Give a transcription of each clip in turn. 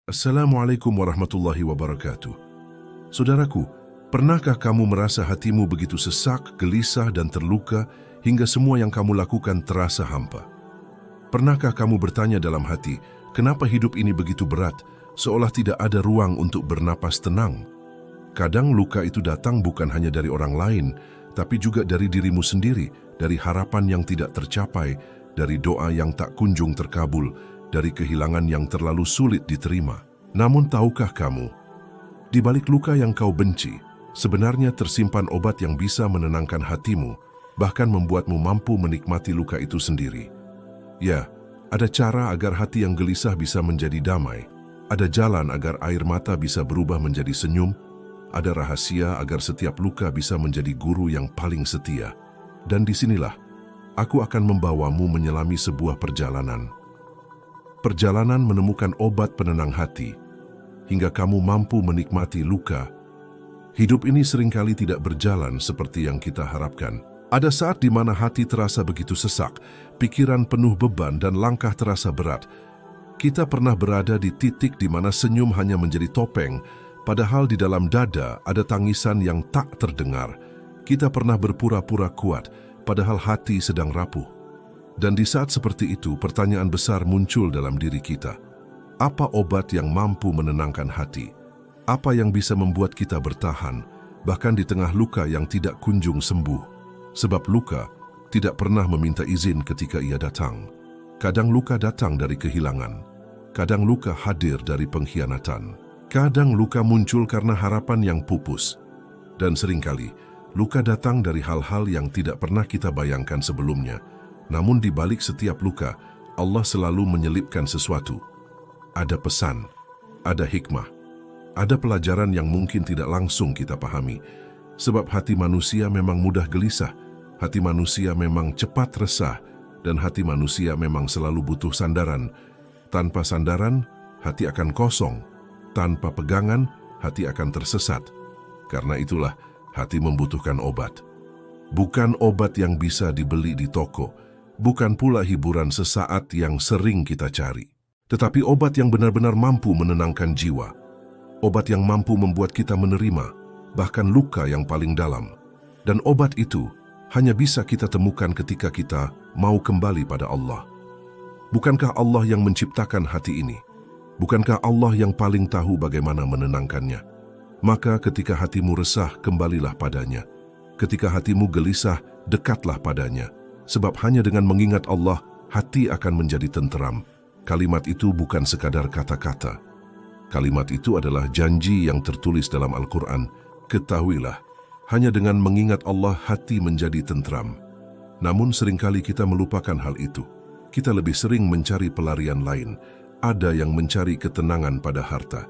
Assalamualaikum warahmatullahi wabarakatuh. Saudaraku, pernahkah kamu merasa hatimu begitu sesak, gelisah, dan terluka hingga semua yang kamu lakukan terasa hampa? Pernahkah kamu bertanya dalam hati, kenapa hidup ini begitu berat, seolah tidak ada ruang untuk bernapas tenang? Kadang luka itu datang bukan hanya dari orang lain, tapi juga dari dirimu sendiri, dari harapan yang tidak tercapai, dari doa yang tak kunjung terkabul, dari kehilangan yang terlalu sulit diterima. Namun tahukah kamu, di balik luka yang kau benci, sebenarnya tersimpan obat yang bisa menenangkan hatimu, bahkan membuatmu mampu menikmati luka itu sendiri. Ya, ada cara agar hati yang gelisah bisa menjadi damai, ada jalan agar air mata bisa berubah menjadi senyum, ada rahasia agar setiap luka bisa menjadi guru yang paling setia. Dan disinilah, aku akan membawamu menyelami sebuah perjalanan. Perjalanan menemukan obat penenang hati, hingga kamu mampu menikmati luka. Hidup ini seringkali tidak berjalan seperti yang kita harapkan. Ada saat di mana hati terasa begitu sesak, pikiran penuh beban dan langkah terasa berat. Kita pernah berada di titik di mana senyum hanya menjadi topeng, padahal di dalam dada ada tangisan yang tak terdengar. Kita pernah berpura-pura kuat, padahal hati sedang rapuh. Dan di saat seperti itu, pertanyaan besar muncul dalam diri kita. Apa obat yang mampu menenangkan hati? Apa yang bisa membuat kita bertahan, bahkan di tengah luka yang tidak kunjung sembuh? Sebab luka tidak pernah meminta izin ketika ia datang. Kadang luka datang dari kehilangan. Kadang luka hadir dari pengkhianatan. Kadang luka muncul karena harapan yang pupus. Dan seringkali, luka datang dari hal-hal yang tidak pernah kita bayangkan sebelumnya. Namun di balik setiap luka, Allah selalu menyelipkan sesuatu. Ada pesan, ada hikmah, ada pelajaran yang mungkin tidak langsung kita pahami. Sebab hati manusia memang mudah gelisah, hati manusia memang cepat resah, dan hati manusia memang selalu butuh sandaran. Tanpa sandaran, hati akan kosong. Tanpa pegangan, hati akan tersesat. Karena itulah, hati membutuhkan obat. Bukan obat yang bisa dibeli di toko, bukan pula hiburan sesaat yang sering kita cari, tetapi obat yang benar-benar mampu menenangkan jiwa. Obat yang mampu membuat kita menerima, bahkan luka yang paling dalam. Dan obat itu hanya bisa kita temukan ketika kita mau kembali pada Allah. Bukankah Allah yang menciptakan hati ini? Bukankah Allah yang paling tahu bagaimana menenangkannya? Maka ketika hatimu resah, kembalilah padanya. Ketika hatimu gelisah, dekatlah padanya. Sebab hanya dengan mengingat Allah, hati akan menjadi tenteram. Kalimat itu bukan sekadar kata-kata. Kalimat itu adalah janji yang tertulis dalam Al-Quran. Ketahuilah, hanya dengan mengingat Allah, hati menjadi tenteram. Namun seringkali kita melupakan hal itu. Kita lebih sering mencari pelarian lain. Ada yang mencari ketenangan pada harta.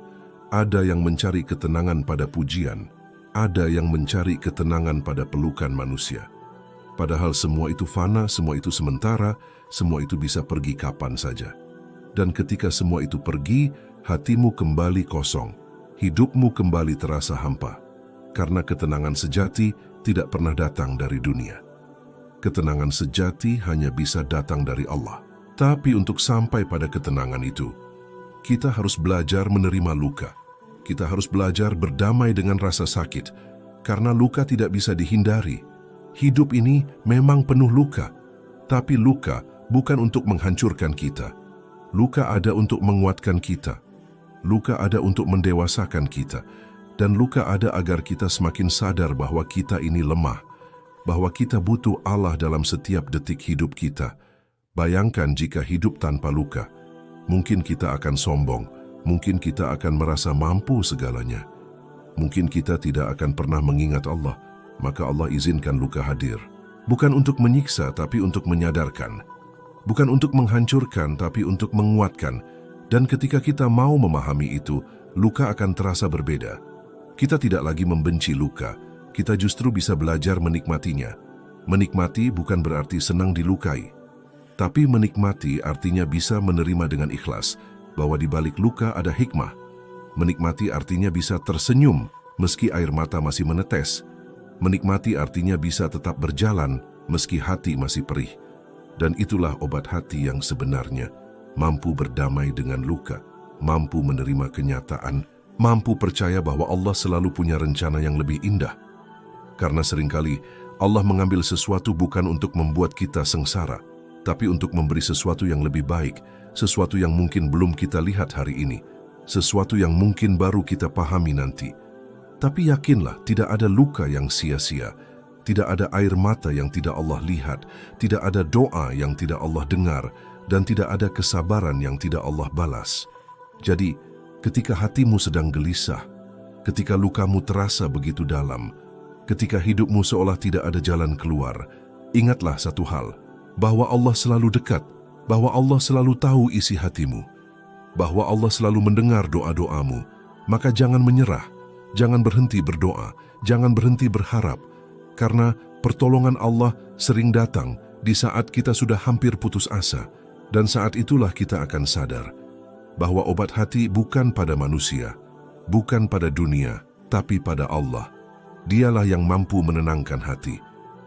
Ada yang mencari ketenangan pada pujian. Ada yang mencari ketenangan pada pelukan manusia. Padahal semua itu fana, semua itu sementara, semua itu bisa pergi kapan saja. Dan ketika semua itu pergi, hatimu kembali kosong, hidupmu kembali terasa hampa. Karena ketenangan sejati tidak pernah datang dari dunia. Ketenangan sejati hanya bisa datang dari Allah. Tapi untuk sampai pada ketenangan itu, kita harus belajar menerima luka. Kita harus belajar berdamai dengan rasa sakit, karena luka tidak bisa dihindari. Hidup ini memang penuh luka, tapi luka bukan untuk menghancurkan kita. Luka ada untuk menguatkan kita. Luka ada untuk mendewasakan kita. Dan luka ada agar kita semakin sadar bahwa kita ini lemah, bahwa kita butuh Allah dalam setiap detik hidup kita. Bayangkan jika hidup tanpa luka, mungkin kita akan sombong, mungkin kita akan merasa mampu segalanya. Mungkin kita tidak akan pernah mengingat Allah. Maka Allah izinkan luka hadir. Bukan untuk menyiksa, tapi untuk menyadarkan. Bukan untuk menghancurkan, tapi untuk menguatkan. Dan ketika kita mau memahami itu, luka akan terasa berbeda. Kita tidak lagi membenci luka. Kita justru bisa belajar menikmatinya. Menikmati bukan berarti senang dilukai. Tapi menikmati artinya bisa menerima dengan ikhlas bahwa di balik luka ada hikmah. Menikmati artinya bisa tersenyum meski air mata masih menetes. Menikmati artinya bisa tetap berjalan meski hati masih perih. Dan itulah obat hati yang sebenarnya, mampu berdamai dengan luka. mampu menerima kenyataan, mampu percaya bahwa Allah selalu punya rencana yang lebih indah. Karena seringkali Allah mengambil sesuatu bukan untuk membuat kita sengsara, tapi untuk memberi sesuatu yang lebih baik, sesuatu yang mungkin belum kita lihat hari ini, sesuatu yang mungkin baru kita pahami nanti. Tapi yakinlah, tidak ada luka yang sia-sia, tidak ada air mata yang tidak Allah lihat, tidak ada doa yang tidak Allah dengar, dan tidak ada kesabaran yang tidak Allah balas. Jadi, ketika hatimu sedang gelisah, ketika lukamu terasa begitu dalam, ketika hidupmu seolah tidak ada jalan keluar, ingatlah satu hal, bahwa Allah selalu dekat, bahwa Allah selalu tahu isi hatimu, bahwa Allah selalu mendengar doa-doamu. Maka jangan menyerah, jangan berhenti berdoa, jangan berhenti berharap, karena pertolongan Allah sering datang di saat kita sudah hampir putus asa, dan saat itulah kita akan sadar bahwa obat hati bukan pada manusia, bukan pada dunia, tapi pada Allah. Dialah yang mampu menenangkan hati,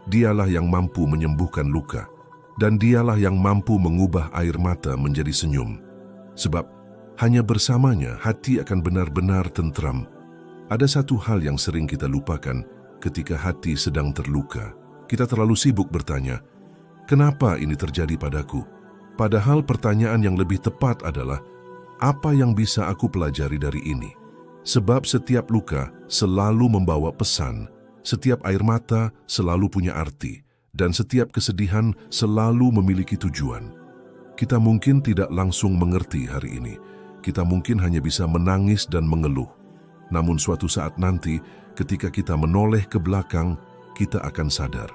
dialah yang mampu menyembuhkan luka, dan dialah yang mampu mengubah air mata menjadi senyum. Sebab hanya bersamanya hati akan benar-benar tentram. Ada satu hal yang sering kita lupakan ketika hati sedang terluka. Kita terlalu sibuk bertanya, kenapa ini terjadi padaku? Padahal pertanyaan yang lebih tepat adalah, apa yang bisa aku pelajari dari ini? Sebab setiap luka selalu membawa pesan, setiap air mata selalu punya arti, dan setiap kesedihan selalu memiliki tujuan. Kita mungkin tidak langsung mengerti hari ini, kita mungkin hanya bisa menangis dan mengeluh. Namun suatu saat nanti, ketika kita menoleh ke belakang, kita akan sadar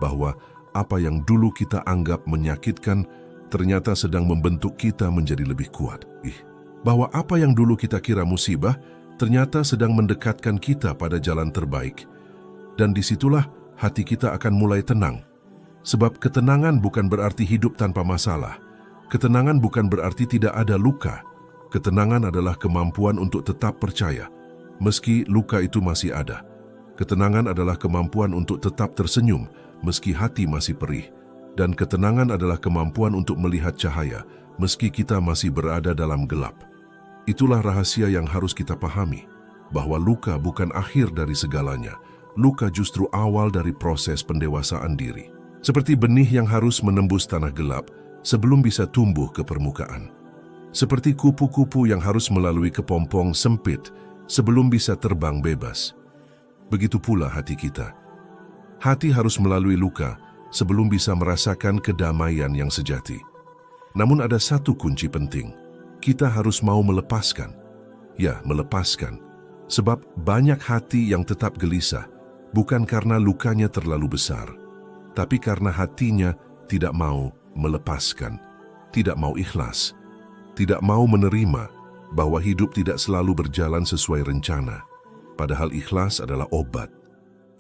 bahwa apa yang dulu kita anggap menyakitkan ternyata sedang membentuk kita menjadi lebih kuat. Bahwa apa yang dulu kita kira musibah ternyata sedang mendekatkan kita pada jalan terbaik. Dan disitulah hati kita akan mulai tenang. Sebab ketenangan bukan berarti hidup tanpa masalah. Ketenangan bukan berarti tidak ada luka. Ketenangan adalah kemampuan untuk tetap percaya, meski luka itu masih ada. Ketenangan adalah kemampuan untuk tetap tersenyum, meski hati masih perih. Dan ketenangan adalah kemampuan untuk melihat cahaya, meski kita masih berada dalam gelap. Itulah rahasia yang harus kita pahami, bahwa luka bukan akhir dari segalanya. Luka justru awal dari proses pendewasaan diri. Seperti benih yang harus menembus tanah gelap sebelum bisa tumbuh ke permukaan. Seperti kupu-kupu yang harus melalui kepompong sempit sebelum bisa terbang bebas. Begitu pula hati kita. Hati harus melalui luka sebelum bisa merasakan kedamaian yang sejati. Namun ada satu kunci penting. Kita harus mau melepaskan. Ya, melepaskan. Sebab banyak hati yang tetap gelisah, bukan karena lukanya terlalu besar, tapi karena hatinya tidak mau melepaskan, tidak mau ikhlas, tidak mau menerima bahwa hidup tidak selalu berjalan sesuai rencana. Padahal ikhlas adalah obat.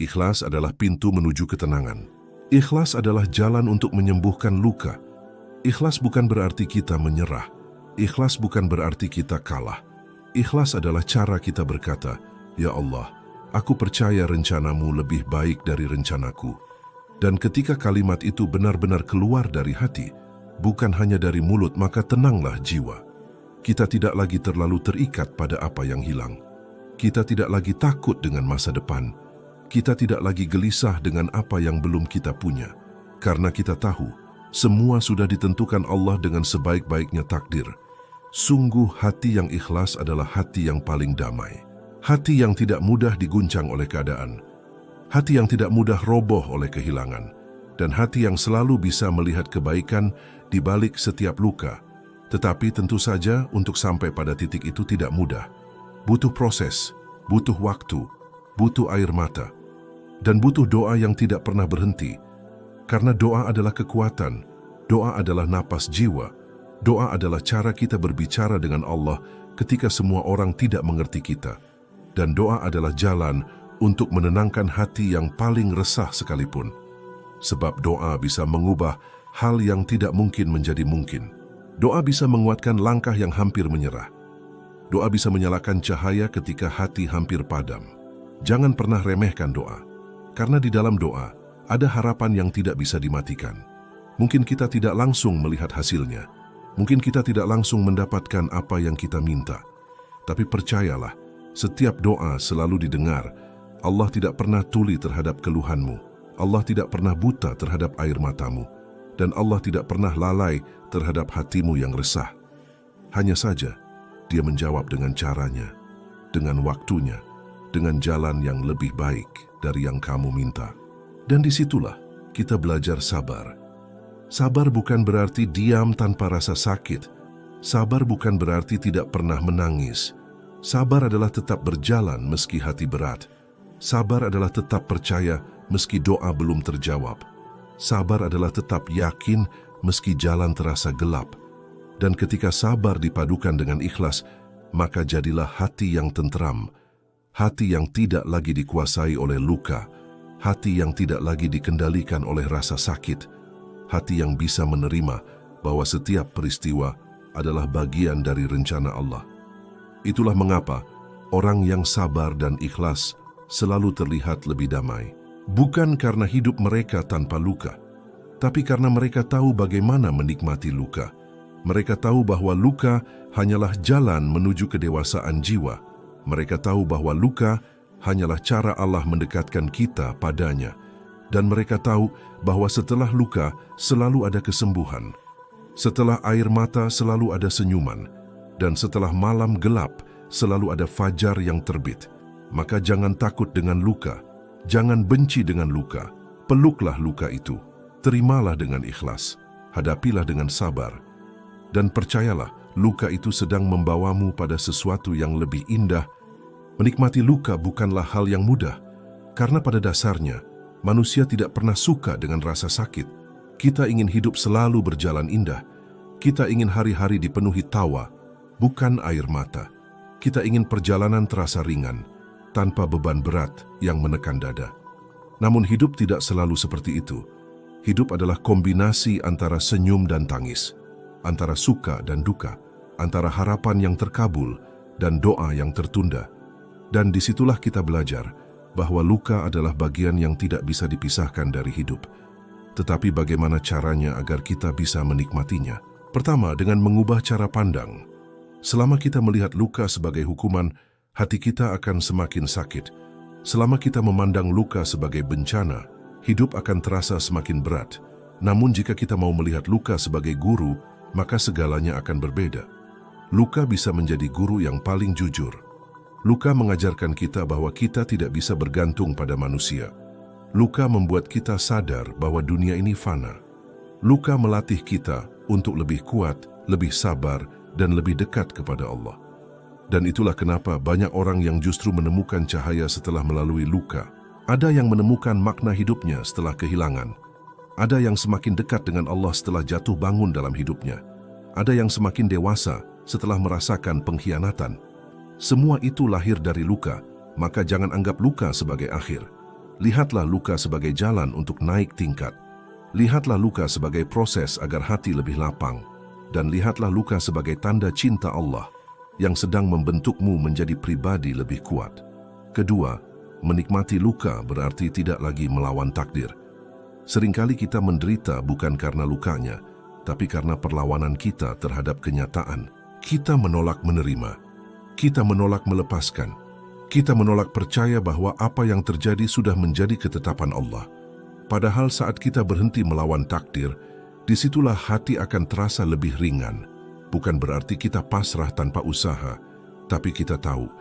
Ikhlas adalah pintu menuju ketenangan. Ikhlas adalah jalan untuk menyembuhkan luka. Ikhlas bukan berarti kita menyerah. Ikhlas bukan berarti kita kalah. Ikhlas adalah cara kita berkata, "Ya Allah, aku percaya rencanamu lebih baik dari rencanaku." Dan ketika kalimat itu benar-benar keluar dari hati, bukan hanya dari mulut, maka tenanglah jiwa. Kita tidak lagi terlalu terikat pada apa yang hilang. Kita tidak lagi takut dengan masa depan. Kita tidak lagi gelisah dengan apa yang belum kita punya. Karena kita tahu, semua sudah ditentukan Allah dengan sebaik-baiknya takdir. Sungguh hati yang ikhlas adalah hati yang paling damai. Hati yang tidak mudah diguncang oleh keadaan. Hati yang tidak mudah roboh oleh kehilangan. Dan hati yang selalu bisa melihat kebaikan di balik setiap luka. Tetapi tentu saja untuk sampai pada titik itu tidak mudah. Butuh proses, butuh waktu, butuh air mata. Dan butuh doa yang tidak pernah berhenti. Karena doa adalah kekuatan, doa adalah napas jiwa, doa adalah cara kita berbicara dengan Allah ketika semua orang tidak mengerti kita. Dan doa adalah jalan untuk menenangkan hati yang paling resah sekalipun. Sebab doa bisa mengubah hal yang tidak mungkin menjadi mungkin. Doa bisa menguatkan langkah yang hampir menyerah. Doa bisa menyalakan cahaya ketika hati hampir padam. Jangan pernah remehkan doa. Karena di dalam doa, ada harapan yang tidak bisa dimatikan. Mungkin kita tidak langsung melihat hasilnya, Mungkin kita tidak langsung mendapatkan apa yang kita minta. Tapi percayalah, setiap doa selalu didengar. Allah tidak pernah tuli terhadap keluhanmu. Allah tidak pernah buta terhadap air matamu. Dan Allah tidak pernah lalai terhadap hatimu yang resah. Hanya saja, Dia menjawab dengan caranya, dengan waktunya, dengan jalan yang lebih baik dari yang kamu minta. Dan disitulah kita belajar sabar. Sabar bukan berarti diam tanpa rasa sakit. Sabar bukan berarti tidak pernah menangis. Sabar adalah tetap berjalan meski hati berat. Sabar adalah tetap percaya meski doa belum terjawab. Sabar adalah tetap yakin meski jalan terasa gelap. Dan ketika sabar dipadukan dengan ikhlas, maka jadilah hati yang tentram, hati yang tidak lagi dikuasai oleh luka, hati yang tidak lagi dikendalikan oleh rasa sakit, hati yang bisa menerima bahwa setiap peristiwa adalah bagian dari rencana Allah. Itulah mengapa orang yang sabar dan ikhlas selalu terlihat lebih damai. Bukan karena hidup mereka tanpa luka, tapi karena mereka tahu bagaimana menikmati luka. Mereka tahu bahwa luka hanyalah jalan menuju kedewasaan jiwa. Mereka tahu bahwa luka hanyalah cara Allah mendekatkan kita padanya. Dan mereka tahu bahwa setelah luka selalu ada kesembuhan. Setelah air mata selalu ada senyuman. Dan setelah malam gelap selalu ada fajar yang terbit. Maka jangan takut dengan luka. Jangan benci dengan luka. Peluklah luka itu. Terimalah dengan ikhlas. Hadapilah dengan sabar. Dan percayalah, luka itu sedang membawamu pada sesuatu yang lebih indah. Menikmati luka bukanlah hal yang mudah. Karena pada dasarnya, manusia tidak pernah suka dengan rasa sakit. Kita ingin hidup selalu berjalan indah. Kita ingin hari-hari dipenuhi tawa, bukan air mata. Kita ingin perjalanan terasa ringan, tanpa beban berat yang menekan dada. Namun hidup tidak selalu seperti itu. Hidup adalah kombinasi antara senyum dan tangis, antara suka dan duka, antara harapan yang terkabul dan doa yang tertunda. Dan disitulah kita belajar bahwa luka adalah bagian yang tidak bisa dipisahkan dari hidup. Tetapi bagaimana caranya agar kita bisa menikmatinya? Pertama, dengan mengubah cara pandang. Selama kita melihat luka sebagai hukuman, hati kita akan semakin sakit. Selama kita memandang luka sebagai bencana, hidup akan terasa semakin berat. Namun jika kita mau melihat luka sebagai guru, maka segalanya akan berbeda. Luka bisa menjadi guru yang paling jujur. Luka mengajarkan kita bahwa kita tidak bisa bergantung pada manusia. Luka membuat kita sadar bahwa dunia ini fana. Luka melatih kita untuk lebih kuat, lebih sabar, dan lebih dekat kepada Allah. Dan itulah kenapa banyak orang yang justru menemukan cahaya setelah melalui luka. Ada yang menemukan makna hidupnya setelah kehilangan. Ada yang semakin dekat dengan Allah setelah jatuh bangun dalam hidupnya. Ada yang semakin dewasa setelah merasakan pengkhianatan. Semua itu lahir dari luka, maka jangan anggap luka sebagai akhir. Lihatlah luka sebagai jalan untuk naik tingkat. Lihatlah luka sebagai proses agar hati lebih lapang. Dan lihatlah luka sebagai tanda cinta Allah yang sedang membentukmu menjadi pribadi lebih kuat. Kedua, menikmati luka berarti tidak lagi melawan takdir. Seringkali kita menderita bukan karena lukanya, tapi karena perlawanan kita terhadap kenyataan. Kita menolak menerima. Kita menolak melepaskan. Kita menolak percaya bahwa apa yang terjadi sudah menjadi ketetapan Allah. Padahal saat kita berhenti melawan takdir, disitulah hati akan terasa lebih ringan. Bukan berarti kita pasrah tanpa usaha, tapi kita tahu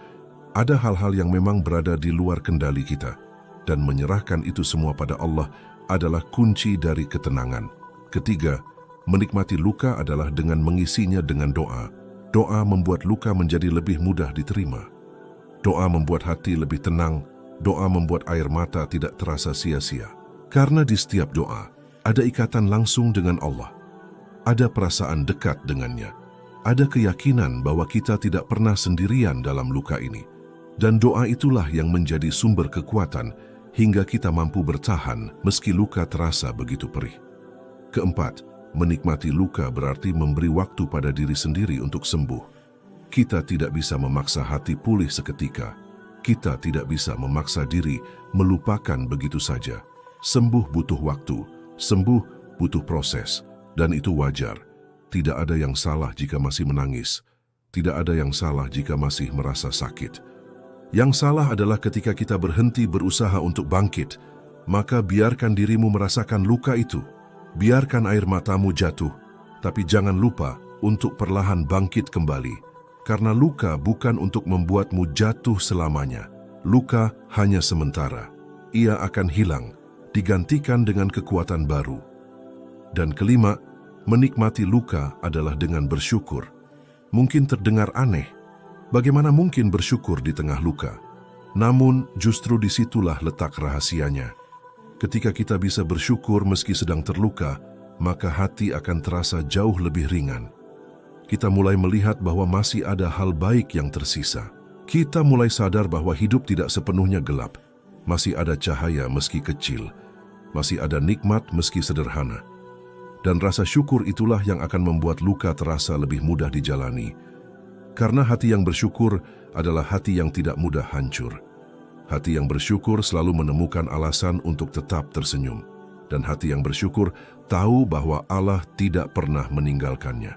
ada hal-hal yang memang berada di luar kendali kita, dan menyerahkan itu semua pada Allah adalah kunci dari ketenangan. Ketiga, menikmati luka adalah dengan mengisinya dengan doa. Doa membuat luka menjadi lebih mudah diterima. Doa membuat hati lebih tenang. Doa membuat air mata tidak terasa sia-sia. Karena di setiap doa, ada ikatan langsung dengan Allah. Ada perasaan dekat dengannya. Ada keyakinan bahwa kita tidak pernah sendirian dalam luka ini. Dan doa itulah yang menjadi sumber kekuatan hingga kita mampu bertahan meski luka terasa begitu perih. Keempat, menikmati luka berarti memberi waktu pada diri sendiri untuk sembuh. Kita tidak bisa memaksa hati pulih seketika. Kita tidak bisa memaksa diri melupakan begitu saja. Sembuh butuh waktu, sembuh butuh proses, dan itu wajar. Tidak ada yang salah jika masih menangis. Tidak ada yang salah jika masih merasa sakit. Yang salah adalah ketika kita berhenti berusaha untuk bangkit, maka biarkan dirimu merasakan luka itu. Biarkan air matamu jatuh, tapi jangan lupa untuk perlahan bangkit kembali. Karena luka bukan untuk membuatmu jatuh selamanya. Luka hanya sementara. Ia akan hilang, digantikan dengan kekuatan baru. Dan kelima, menikmati luka adalah dengan bersyukur. Mungkin terdengar aneh, bagaimana mungkin bersyukur di tengah luka? Namun, justru disitulah letak rahasianya. Ketika kita bisa bersyukur meski sedang terluka, maka hati akan terasa jauh lebih ringan. Kita mulai melihat bahwa masih ada hal baik yang tersisa. Kita mulai sadar bahwa hidup tidak sepenuhnya gelap. Masih ada cahaya meski kecil. Masih ada nikmat meski sederhana. Dan rasa syukur itulah yang akan membuat luka terasa lebih mudah dijalani. Karena hati yang bersyukur adalah hati yang tidak mudah hancur. Hati yang bersyukur selalu menemukan alasan untuk tetap tersenyum. Dan hati yang bersyukur tahu bahwa Allah tidak pernah meninggalkannya.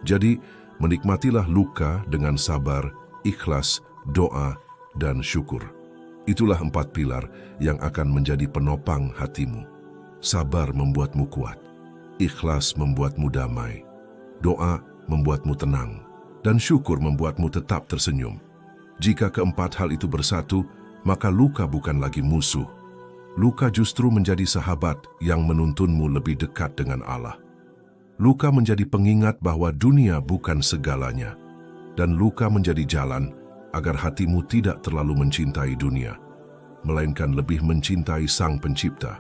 Jadi, menikmatilah luka dengan sabar, ikhlas, doa, dan syukur. Itulah 4 pilar yang akan menjadi penopang hatimu. Sabar membuatmu kuat. Ikhlas membuatmu damai, doa membuatmu tenang, dan syukur membuatmu tetap tersenyum. Jika keempat hal itu bersatu, maka luka bukan lagi musuh. Luka justru menjadi sahabat yang menuntunmu lebih dekat dengan Allah. Luka menjadi pengingat bahwa dunia bukan segalanya, dan luka menjadi jalan agar hatimu tidak terlalu mencintai dunia, melainkan lebih mencintai Sang Pencipta.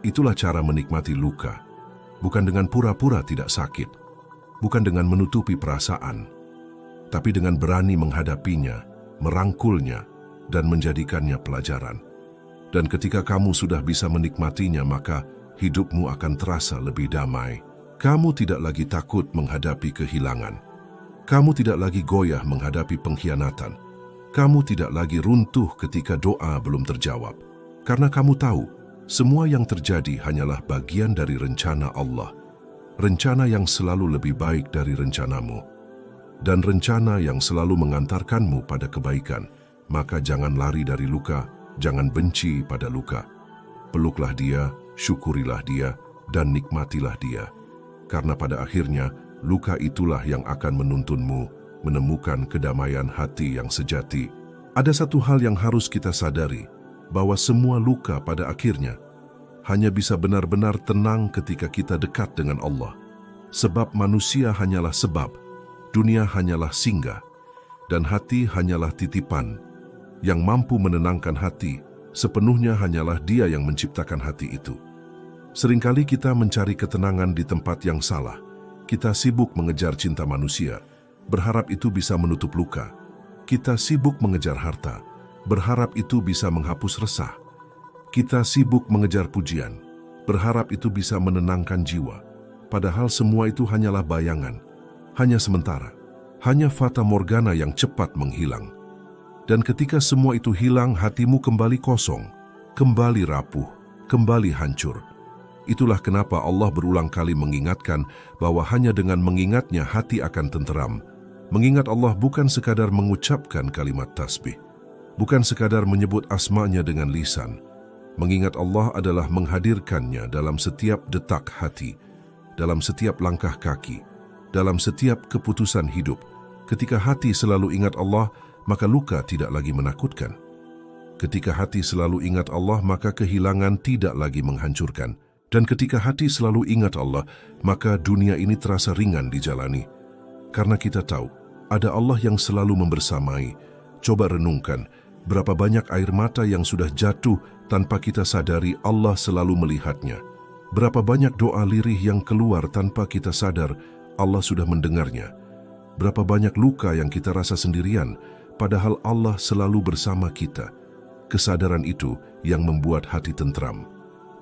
Itulah cara menikmati luka. Bukan dengan pura-pura tidak sakit, bukan dengan menutupi perasaan, tapi dengan berani menghadapinya, merangkulnya, dan menjadikannya pelajaran. Dan ketika kamu sudah bisa menikmatinya, maka hidupmu akan terasa lebih damai. Kamu tidak lagi takut menghadapi kehilangan. Kamu tidak lagi goyah menghadapi pengkhianatan. Kamu tidak lagi runtuh ketika doa belum terjawab. Karena kamu tahu, semua yang terjadi hanyalah bagian dari rencana Allah. Rencana yang selalu lebih baik dari rencanamu. Dan rencana yang selalu mengantarkanmu pada kebaikan. Maka jangan lari dari luka, jangan benci pada luka. Peluklah dia, syukurilah dia, dan nikmatilah dia. Karena pada akhirnya, luka itulah yang akan menuntunmu menemukan kedamaian hati yang sejati. Ada satu hal yang harus kita sadari, bahwa semua luka pada akhirnya hanya bisa benar-benar tenang ketika kita dekat dengan Allah. Sebab manusia hanyalah sebab, dunia hanyalah singgah, dan hati hanyalah titipan. Yang mampu menenangkan hati, sepenuhnya hanyalah Dia yang menciptakan hati itu. Seringkali kita mencari ketenangan di tempat yang salah. Kita sibuk mengejar cinta manusia, berharap itu bisa menutup luka. Kita sibuk mengejar harta, berharap itu bisa menghapus resah. Kita sibuk mengejar pujian, berharap itu bisa menenangkan jiwa. Padahal semua itu hanyalah bayangan, hanya sementara, hanya fata morgana yang cepat menghilang. Dan ketika semua itu hilang, hatimu kembali kosong, kembali rapuh, kembali hancur. Itulah kenapa Allah berulang kali mengingatkan bahwa hanya dengan mengingatnya hati akan tenteram. Mengingat Allah bukan sekadar mengucapkan kalimat tasbih, bukan sekadar menyebut asma-Nya dengan lisan. Mengingat Allah adalah menghadirkannya dalam setiap detak hati, dalam setiap langkah kaki, dalam setiap keputusan hidup. Ketika hati selalu ingat Allah, maka luka tidak lagi menakutkan. Ketika hati selalu ingat Allah, maka kehilangan tidak lagi menghancurkan. Dan ketika hati selalu ingat Allah, maka dunia ini terasa ringan dijalani. Karena kita tahu, ada Allah yang selalu membersamai. Coba renungkan, berapa banyak air mata yang sudah jatuh tanpa kita sadari Allah selalu melihatnya. Berapa banyak doa lirih yang keluar tanpa kita sadar Allah sudah mendengarnya. Berapa banyak luka yang kita rasa sendirian, padahal Allah selalu bersama kita. Kesadaran itu yang membuat hati tentram,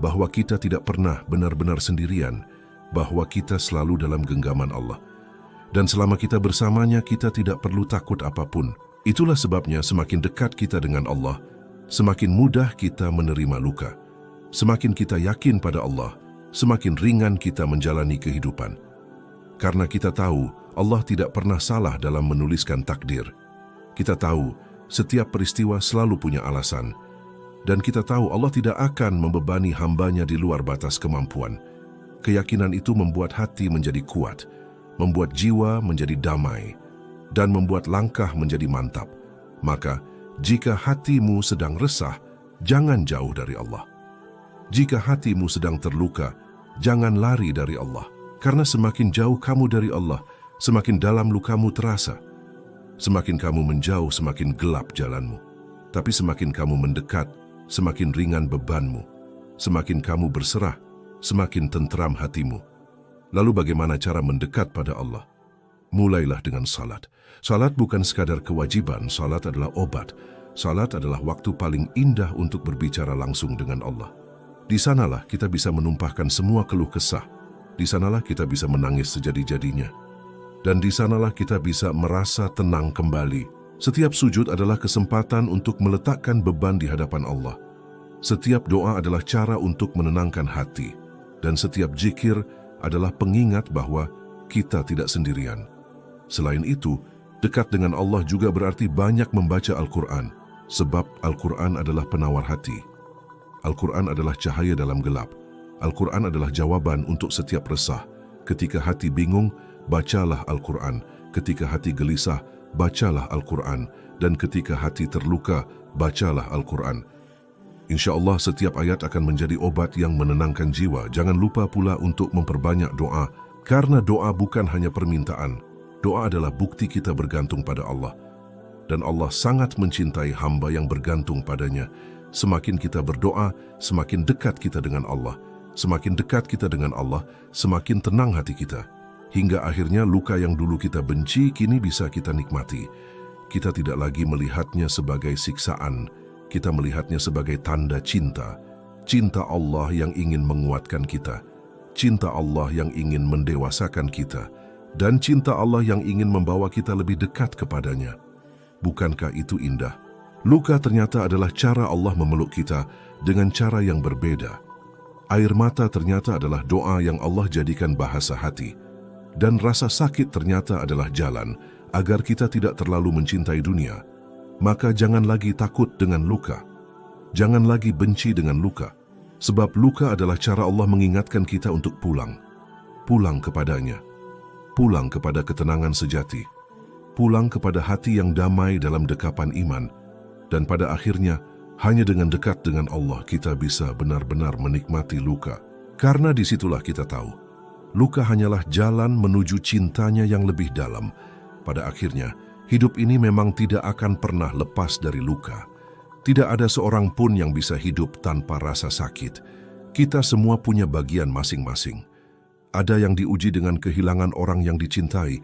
bahwa kita tidak pernah benar-benar sendirian, bahwa kita selalu dalam genggaman Allah. Dan selama kita bersamanya, kita tidak perlu takut apapun. Itulah sebabnya semakin dekat kita dengan Allah, semakin mudah kita menerima luka. Semakin kita yakin pada Allah, semakin ringan kita menjalani kehidupan. Karena kita tahu Allah tidak pernah salah dalam menuliskan takdir. Kita tahu setiap peristiwa selalu punya alasan. Dan kita tahu Allah tidak akan membebani hambanya di luar batas kemampuan. Keyakinan itu membuat hati menjadi kuat, membuat jiwa menjadi damai, dan membuat langkah menjadi mantap. Maka, jika hatimu sedang resah, jangan jauh dari Allah. Jika hatimu sedang terluka, jangan lari dari Allah. Karena semakin jauh kamu dari Allah, semakin dalam lukamu terasa. Semakin kamu menjauh, semakin gelap jalanmu. Tapi semakin kamu mendekat, semakin ringan bebanmu. Semakin kamu berserah, semakin tentram hatimu. Lalu bagaimana cara mendekat pada Allah? Mulailah dengan salat. Salat bukan sekadar kewajiban, salat adalah obat. Salat adalah waktu paling indah untuk berbicara langsung dengan Allah. Di sanalah kita bisa menumpahkan semua keluh kesah. Di sanalah kita bisa menangis sejadi-jadinya. Dan di sanalah kita bisa merasa tenang kembali. Setiap sujud adalah kesempatan untuk meletakkan beban di hadapan Allah. Setiap doa adalah cara untuk menenangkan hati. Dan setiap zikir adalah pengingat bahwa kita tidak sendirian. Selain itu, dekat dengan Allah juga berarti banyak membaca Al-Quran, sebab Al-Quran adalah penawar hati. Al-Quran adalah cahaya dalam gelap. Al-Quran adalah jawaban untuk setiap resah. Ketika hati bingung, bacalah Al-Quran. Ketika hati gelisah, bacalah Al-Quran. Dan ketika hati terluka, bacalah Al-Quran. Insya Allah setiap ayat akan menjadi obat yang menenangkan jiwa. Jangan lupa pula untuk memperbanyak doa, karena doa bukan hanya permintaan. Doa adalah bukti kita bergantung pada Allah. Dan Allah sangat mencintai hamba yang bergantung padanya. Semakin kita berdoa, semakin dekat kita dengan Allah. Semakin dekat kita dengan Allah, semakin tenang hati kita. Hingga akhirnya luka yang dulu kita benci, kini bisa kita nikmati. Kita tidak lagi melihatnya sebagai siksaan. Kita melihatnya sebagai tanda cinta. Cinta Allah yang ingin menguatkan kita. Cinta Allah yang ingin mendewasakan kita. Dan cinta Allah yang ingin membawa kita lebih dekat kepadanya. Bukankah itu indah? Luka ternyata adalah cara Allah memeluk kita dengan cara yang berbeda. Air mata ternyata adalah doa yang Allah jadikan bahasa hati. Dan rasa sakit ternyata adalah jalan agar kita tidak terlalu mencintai dunia. Maka jangan lagi takut dengan luka. Jangan lagi benci dengan luka. Sebab luka adalah cara Allah mengingatkan kita untuk pulang. Pulang kepadanya. Pulang kepada ketenangan sejati. Pulang kepada hati yang damai dalam dekapan iman. Dan pada akhirnya, hanya dengan dekat dengan Allah kita bisa benar-benar menikmati luka. Karena disitulah kita tahu, luka hanyalah jalan menuju cintanya yang lebih dalam. Pada akhirnya, hidup ini memang tidak akan pernah lepas dari luka. Tidak ada seorang pun yang bisa hidup tanpa rasa sakit. Kita semua punya bagian masing-masing. Ada yang diuji dengan kehilangan orang yang dicintai,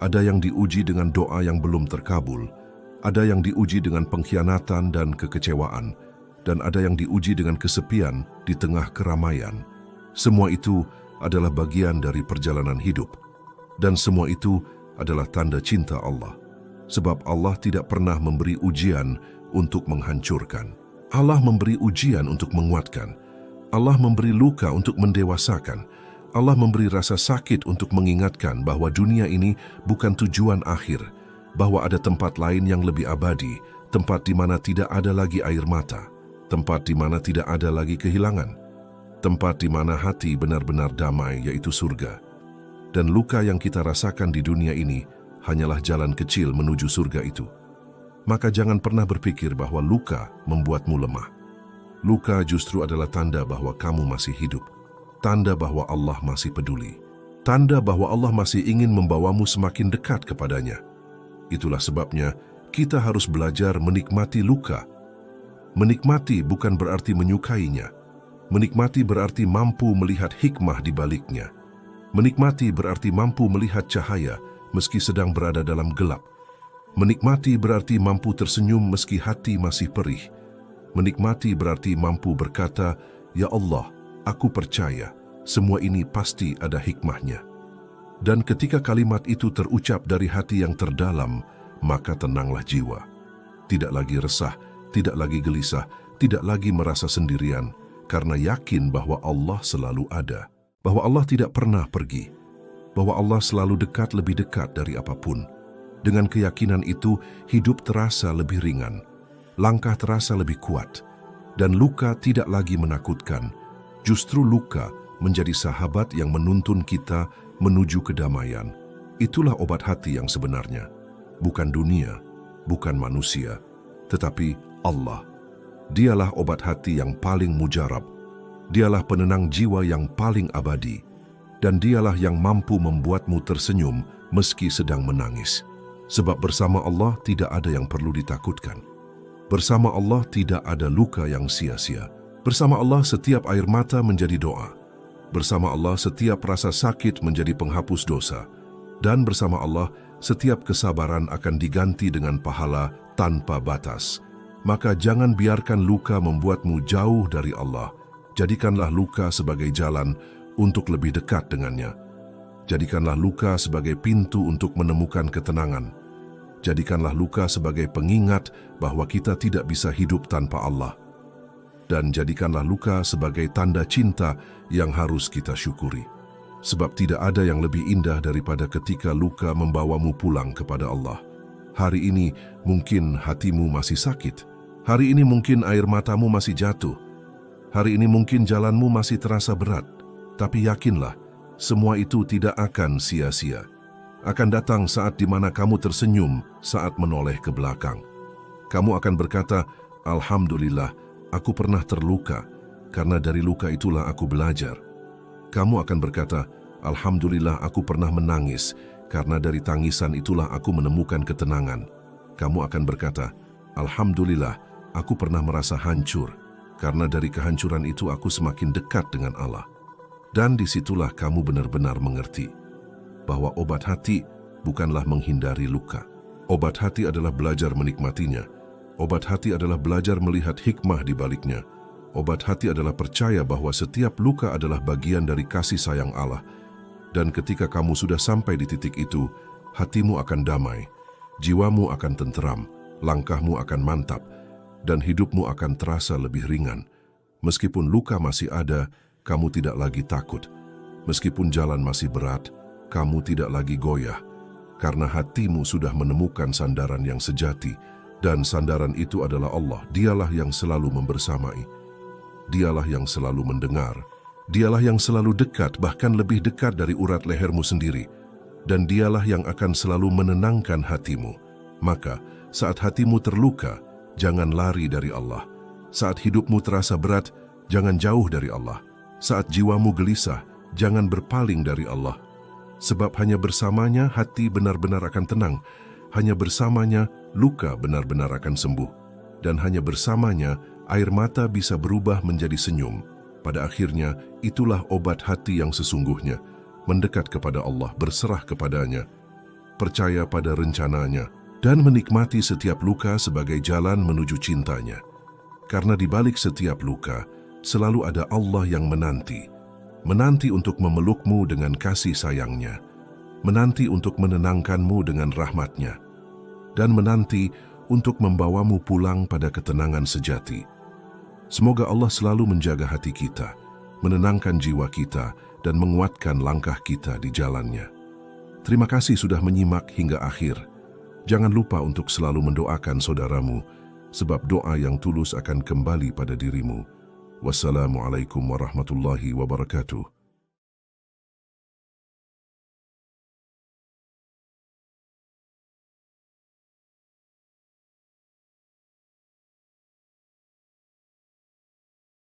ada yang diuji dengan doa yang belum terkabul, ada yang diuji dengan pengkhianatan dan kekecewaan, dan ada yang diuji dengan kesepian di tengah keramaian. Semua itu adalah bagian dari perjalanan hidup. Dan semua itu adalah tanda cinta Allah. Sebab Allah tidak pernah memberi ujian untuk menghancurkan. Allah memberi ujian untuk menguatkan. Allah memberi luka untuk mendewasakan. Allah memberi rasa sakit untuk mengingatkan bahwa dunia ini bukan tujuan akhir, bahwa ada tempat lain yang lebih abadi, tempat di mana tidak ada lagi air mata, tempat di mana tidak ada lagi kehilangan, tempat di mana hati benar-benar damai, yaitu surga. Dan luka yang kita rasakan di dunia ini hanyalah jalan kecil menuju surga itu. Maka jangan pernah berpikir bahwa luka membuatmu lemah. Luka justru adalah tanda bahwa kamu masih hidup, tanda bahwa Allah masih peduli, tanda bahwa Allah masih ingin membawamu semakin dekat kepadanya. Itulah sebabnya kita harus belajar menikmati luka. Menikmati bukan berarti menyukainya. Menikmati berarti mampu melihat hikmah di baliknya. Menikmati berarti mampu melihat cahaya meski sedang berada dalam gelap. Menikmati berarti mampu tersenyum meski hati masih perih. Menikmati berarti mampu berkata, "Ya Allah, aku percaya semua ini pasti ada hikmahnya." Dan ketika kalimat itu terucap dari hati yang terdalam, maka tenanglah jiwa. Tidak lagi resah, tidak lagi gelisah, tidak lagi merasa sendirian, karena yakin bahwa Allah selalu ada, bahwa Allah tidak pernah pergi, bahwa Allah selalu dekat, lebih dekat dari apapun. Dengan keyakinan itu, hidup terasa lebih ringan, langkah terasa lebih kuat, dan luka tidak lagi menakutkan. Justru luka menjadi sahabat yang menuntun kita menuju kedamaian. Itulah obat hati yang sebenarnya. Bukan dunia, bukan manusia, tetapi Allah. Dialah obat hati yang paling mujarab. Dialah penenang jiwa yang paling abadi. Dan dialah yang mampu membuatmu tersenyum meski sedang menangis. Sebab bersama Allah tidak ada yang perlu ditakutkan. Bersama Allah tidak ada luka yang sia-sia. Bersama Allah setiap air mata menjadi doa. Bersama Allah setiap rasa sakit menjadi penghapus dosa. Dan bersama Allah setiap kesabaran akan diganti dengan pahala tanpa batas. Maka jangan biarkan luka membuatmu jauh dari Allah. Jadikanlah luka sebagai jalan untuk lebih dekat dengannya. Jadikanlah luka sebagai pintu untuk menemukan ketenangan. Jadikanlah luka sebagai pengingat bahwa kita tidak bisa hidup tanpa Allah. Dan jadikanlah luka sebagai tanda cinta yang harus kita syukuri. Sebab tidak ada yang lebih indah daripada ketika luka membawamu pulang kepada Allah. Hari ini mungkin hatimu masih sakit. Hari ini mungkin air matamu masih jatuh. Hari ini mungkin jalanmu masih terasa berat. Tapi yakinlah, semua itu tidak akan sia-sia. Akan datang saat di mana kamu tersenyum saat menoleh ke belakang. Kamu akan berkata, "Alhamdulillah, aku pernah terluka, karena dari luka itulah aku belajar." Kamu akan berkata, "Alhamdulillah, aku pernah menangis, karena dari tangisan itulah aku menemukan ketenangan." Kamu akan berkata, "Alhamdulillah, aku pernah merasa hancur, karena dari kehancuran itu aku semakin dekat dengan Allah." Dan disitulah kamu benar-benar mengerti bahwa obat hati bukanlah menghindari luka. Obat hati adalah belajar menikmatinya. Obat hati adalah belajar melihat hikmah di baliknya. Obat hati adalah percaya bahwa setiap luka adalah bagian dari kasih sayang Allah. Dan ketika kamu sudah sampai di titik itu, hatimu akan damai, jiwamu akan tenteram, langkahmu akan mantap, dan hidupmu akan terasa lebih ringan. Meskipun luka masih ada, kamu tidak lagi takut. Meskipun jalan masih berat, kamu tidak lagi goyah. Karena hatimu sudah menemukan sandaran yang sejati, dan sandaran itu adalah Allah. Dialah yang selalu membersamai. Dialah yang selalu mendengar. Dialah yang selalu dekat, bahkan lebih dekat dari urat lehermu sendiri. Dan dialah yang akan selalu menenangkan hatimu. Maka, saat hatimu terluka, jangan lari dari Allah. Saat hidupmu terasa berat, jangan jauh dari Allah. Saat jiwamu gelisah, jangan berpaling dari Allah. Sebab hanya bersamanya hati benar-benar akan tenang. Hanya bersamanya luka benar-benar akan sembuh. Dan hanya bersamanya air mata bisa berubah menjadi senyum. Pada akhirnya, itulah obat hati yang sesungguhnya. Mendekat kepada Allah, berserah kepadanya, percaya pada rencananya, dan menikmati setiap luka sebagai jalan menuju cintanya. Karena di balik setiap luka, selalu ada Allah yang menanti. Menanti untuk memelukmu dengan kasih sayangnya. Menanti untuk menenangkanmu dengan rahmatnya. Dan menanti untuk membawamu pulang pada ketenangan sejati. Semoga Allah selalu menjaga hati kita, menenangkan jiwa kita, dan menguatkan langkah kita di jalannya. Terima kasih sudah menyimak hingga akhir. Jangan lupa untuk selalu mendoakan saudaramu, sebab doa yang tulus akan kembali pada dirimu. Wassalamualaikum warahmatullahi wabarakatuh.